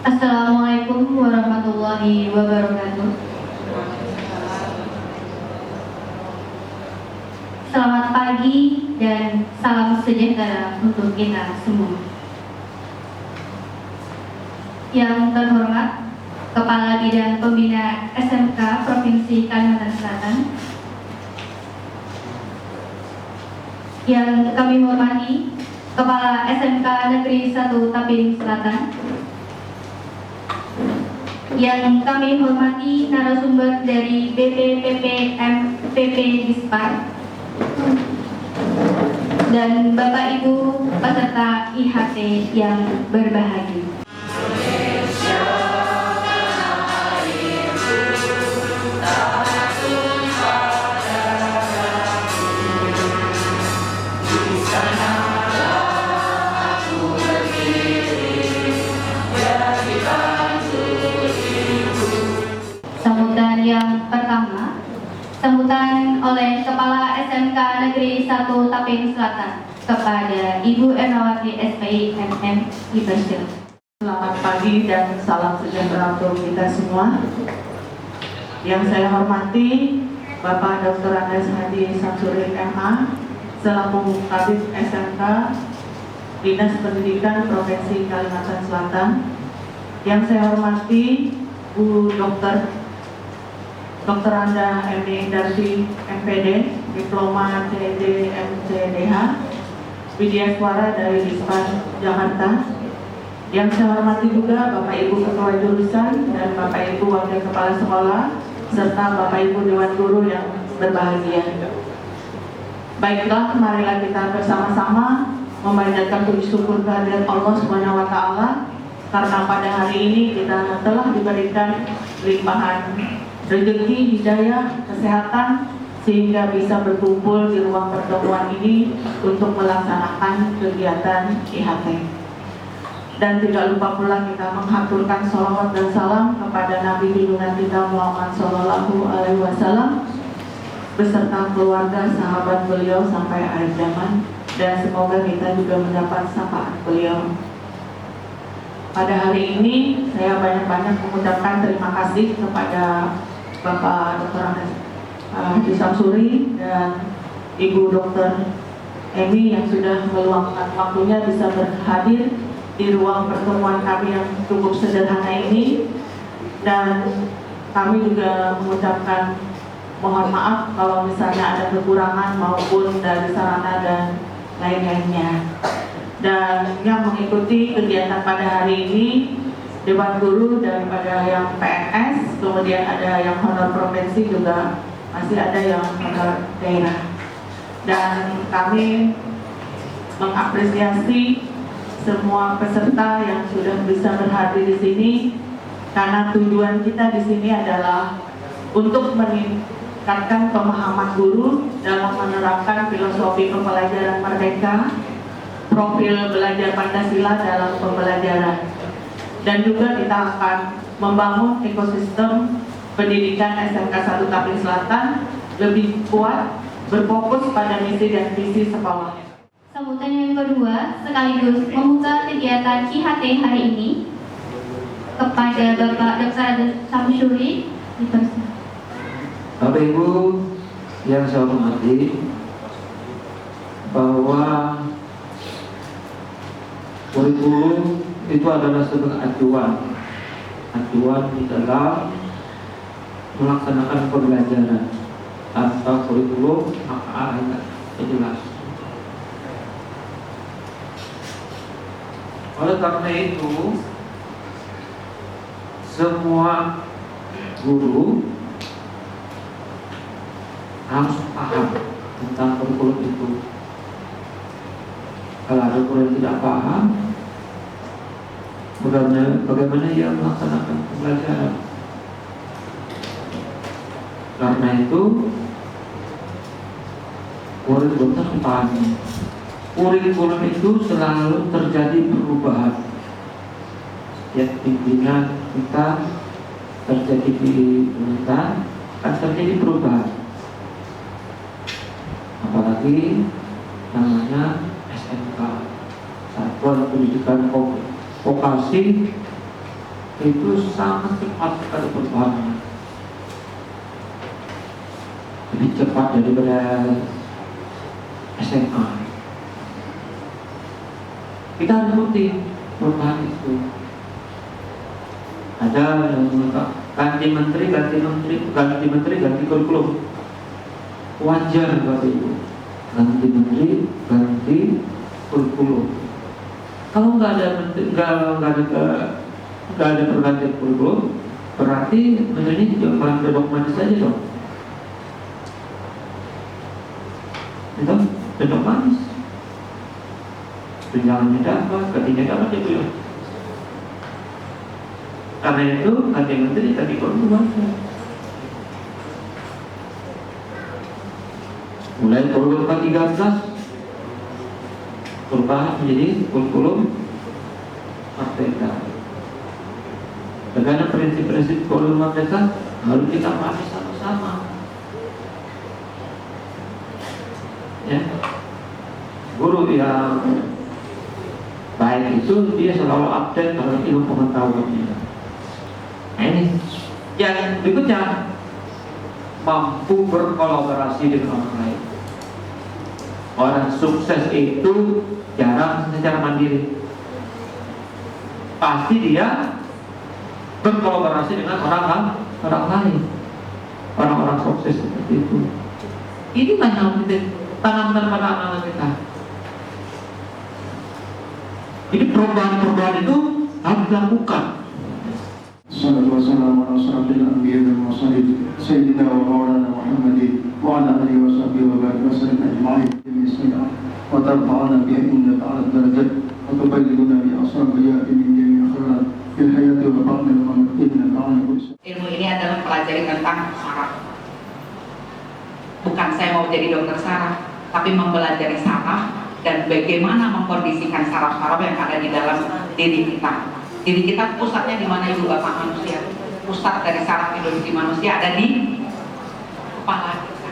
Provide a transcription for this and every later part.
Assalamualaikum warahmatullahi wabarakatuh. Selamat pagi dan salam sejahtera untuk kita semua. Yang terhormat Kepala Bidang Pembina SMK Provinsi Kalimantan Selatan, yang kami hormati Kepala SMK Negeri 1 Tapin Selatan, yang kami hormati narasumber dari BPPPM PP Dispar, dan Bapak Ibu peserta IHT yang berbahagia. Sambutan yang pertama, sambutan oleh Kepala SMK Negeri 1 Tapin Selatan kepada Ibu Ernawati SPI MM Ibasyir. Selamat pagi dan salam sejahtera untuk kita semua. Yang saya hormati Bapak Dr. Andes Hadi Samsuri MA selaku Kabid SMK Dinas Pendidikan Provinsi Kalimantan Selatan. Yang saya hormati Bu Dr. Anda MD Darti MPD Diploma TD MCDH Widya Suara dari Dispar Jakarta. Yang saya hormati juga Bapak Ibu Ketua Jurusan dan Bapak Ibu Wakil Kepala Sekolah serta Bapak Ibu Dewan Guru yang berbahagia. Baiklah, marilah kita bersama-sama memanjatkan puji syukur kehadirat Allah Subhanahu wa Ta'ala karena pada hari ini kita telah diberikan limpahan rezeki, hidayah, kesehatan sehingga bisa berkumpul di ruang pertemuan ini untuk melaksanakan kegiatan IHT. Dan tidak lupa pula kita menghaturkan sholawat dan salam kepada Nabi junjungan kita Muhammad SAW beserta keluarga, sahabat beliau sampai akhir zaman, dan semoga kita juga mendapat syafaat beliau. Pada hari ini saya banyak-banyak mengucapkan terima kasih kepada Bapak Dr. Hadi Samsuri dan Ibu Dr. Emi yang sudah meluangkan waktunya bisa berhadir di ruang pertemuan kami yang cukup sederhana ini, dan kami juga mengucapkan mohon maaf kalau misalnya ada kekurangan maupun dari sarana dan lain-lainnya. Dan yang mengikuti kegiatan pada hari ini Dewan Guru daripada yang PNS, kemudian ada yang honor provinsi, juga masih ada yang honor daerah. Dan kami mengapresiasi semua peserta yang sudah bisa berhadir di sini karena tujuan kita di sini adalah untuk meningkatkan pemahaman guru dalam menerapkan filosofi pembelajaran merdeka, profil belajar Pancasila dalam pembelajaran. Dan juga kita akan membangun ekosistem pendidikan SMK 1 Tapin Selatan lebih kuat, berfokus pada misi dan visi sekolah. Sambutan yang kedua sekaligus membuka kegiatan IHT hari ini kepada Bapak Dr. Andes Samsuri. Bapak Ibu yang saya hormati, bahwa kurikulum itu adalah sebuah acuan di dalam melaksanakan pembelajaran. Tanpa kurikulum maka ada jelas. Oleh karena itu, semua guru harus paham tentang kurikulum itu. Kalau ada guru yang tidak paham, bagaimana ia melaksanakan pembelajaran? Karena itu, kurikulum harus dipahami. Kurikulum itu selalu terjadi perubahan. Setiap pimpinan kita terjadi di pemerintahan akan terjadi perubahan. Apalagi namanya SMK, Satuan Pendidikan Vokasi itu sangat cepat sekali perkembangannya, lebih cepat daripada SMA. Kita harus ikuti perubahan itu. Ada yang ganti menteri, ganti kurikulum. Wajar Bapak Ibu, ganti menteri, ganti kurikulum. Kalau nggak ada pergantian kurikulum, berarti menterinya juga malah dodok manis saja dong. Itu dodok manis. Tunjangannya dapat, gajinya dapat ya Bu ya. Karena itu ganti menteri, ganti kurikulum. Mulai kurikulum 13 perubahan menjadi kurikulum merdeka. Karena prinsip-prinsip kurikulum merdeka harus kita pahami sama-sama. Ya, guru yang baik itu dia selalu update terhadap ilmu pengetahuannya. Nah ini yang berikutnya, mampu berkolaborasi dengan orang lain. Orang sukses itu jarang secara mandiri, pasti dia berkolaborasi dengan orang lain, orang-orang sukses seperti itu. Ini kan yang kita tanamkan pada anak-anak kita. Jadi perubahan-perubahan itu harus dilakukan. Sallallahu alaihi wasallam ala asrafil anbiya wal mursalin sayyidina wa maulana Muhammadin wa ala alihi wa sahbihi wa barik wa sallam ajma'in bismillah wa tarfa'ana biha innaka 'ala darajat wa tuballighuna bi ashabiha min jami'il khairat fil hayati wa ba'da al-mamat innaka 'ala kulli syai'in. Ilmu ini adalah mempelajari tentang saraf. Bukan saya mau jadi dokter saraf, tapi mempelajari saraf dan bagaimana mengkondisikan saraf-saraf yang ada di dalam diri kita. Diri kita pusatnya di mana Ibu Bapak manusia? Pusat dari saraf biologi manusia ada di kepala kita.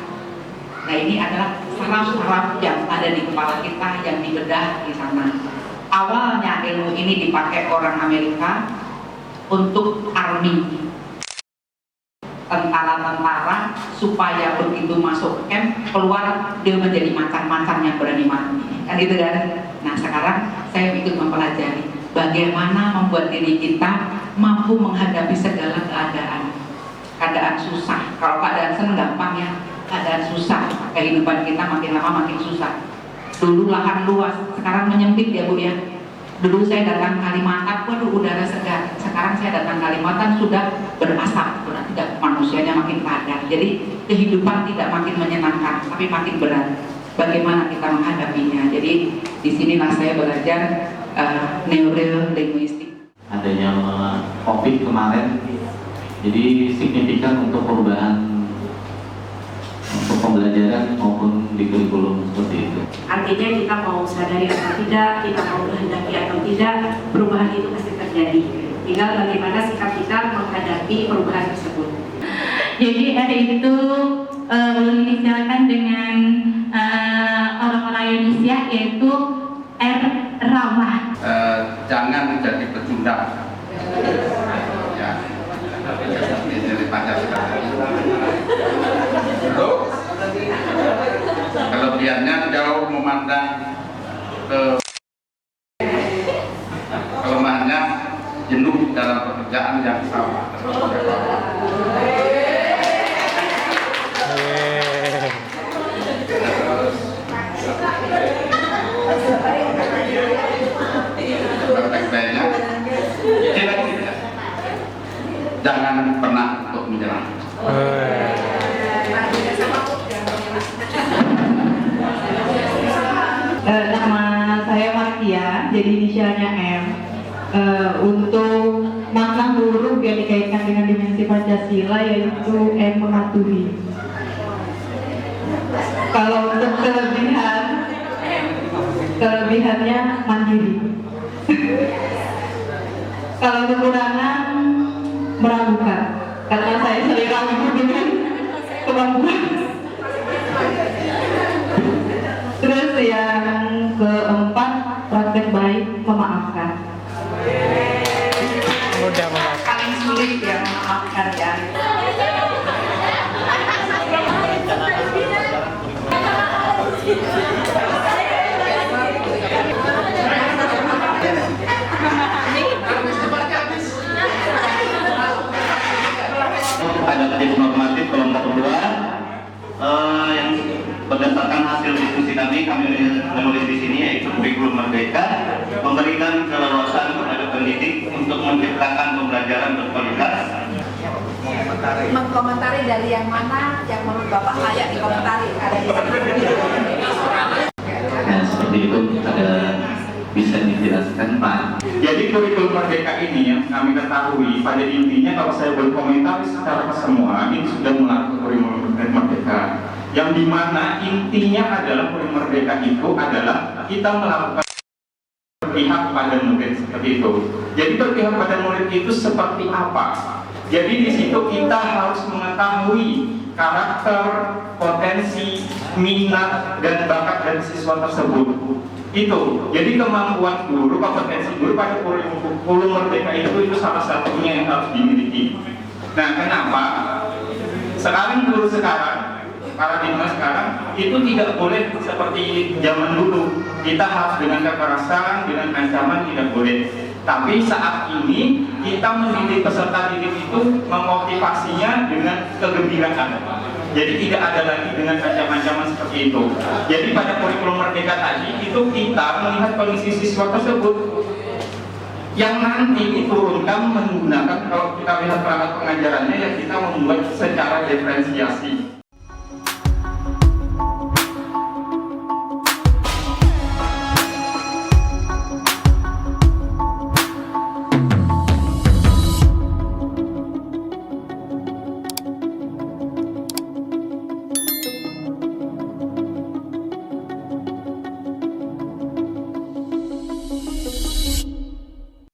Nah ini adalah saraf-saraf yang ada di kepala kita yang dibedah di sana. Awalnya ilmu ini dipakai orang Amerika untuk army, tentara-tentara, supaya begitu masuk camp keluar dia menjadi macan-macan yang berani mati, kan itu kan. Nah sekarang saya ikut mempelajari bagaimana membuat diri kita mampu menghadapi segala keadaan susah. Kalau keadaan senang gampang ya, keadaan susah kehidupan kita makin lama makin susah. Dulu lahan luas, sekarang menyempit ya Bu ya. Dulu saya datang Kalimantan, waduh udara segar. Sekarang saya datang Kalimantan sudah berasap, berarti manusianya makin padat. Jadi kehidupan tidak makin menyenangkan, tapi makin berat. Bagaimana kita menghadapinya? Jadi disinilah saya belajar neurolinguistik. Adanya COVID kemarin, jadi signifikan untuk perubahan untuk pembelajaran maupun di kurikulum seperti itu. Artinya kita mau sadari atau tidak, kita mau kehendaki atau tidak, perubahan itu pasti terjadi. Tinggal bagaimana sikap kita menghadapi perubahan tersebut. Jadi hari itu belum disilakan dengan orang-orang Indonesia, yaitu R. Ramah. Jangan jadi pecundang. Ya, ini dari Pancasila. Terus kelebihannya jauh memandang ke kelemahannya jenuh dalam pekerjaan yang sama. Baik-baiknya, jangan pernah untuk menyerah. Nama saya Martia, jadi inisialnya M. Untuk makna huruf yang dikaitkan dengan dimensi Pancasila yaitu M mematuhi. Kalau untuk kelebihannya mandiri. Kalau kekurangan meragukan, karena saya sering ragu dengan kemampuan. Terus yang keempat, praktek baik memaafkan. Mudah memaafkan. makan ya. Ada titik normatif kelompok kedua yang berdasarkan hasil diskusi kami menulis di sini, yaitu kurikulum merdeka memberikan keleluasan kepada pendidik untuk menciptakan pembelajaran berkualitas. Mengkomentari dari yang mana yang menurut Bapak layak dikomentari, ada di sini. Nah, seperti itu ada bisa dijelaskan Pak. Jadi kurikulum merdeka ini yang kami ketahui pada intinya, kalau saya berkomentar secara kesemuan, ini sudah melakukan kurikulum merdeka yang dimana intinya adalah kurikulum merdeka itu adalah kita melakukan berpihak pada murid seperti itu. Jadi berpihak pada murid itu seperti apa? Jadi di situ kita harus mengetahui karakter, potensi, minat, dan bakat dari siswa tersebut. Itu. Jadi kemampuan guru, kompetensi guru pada kurikulum merdeka itu salah satunya yang harus dimiliki. Nah, kenapa? Sekarang guru sekarang, paradigma sekarang itu tidak boleh seperti zaman dulu. Kita harus dengan kekerasan, dengan ancaman, tidak boleh. Tapi saat ini kita mendidik peserta didik itu memotivasinya dengan kegembiraan. Jadi tidak ada lagi dengan ancaman-ancaman seperti itu. Jadi pada kurikulum merdeka tadi itu kita melihat kondisi siswa tersebut yang nanti diturunkan menggunakan, kalau kita lihat perangkat pengajarannya, yang kita membuat secara diferensiasi.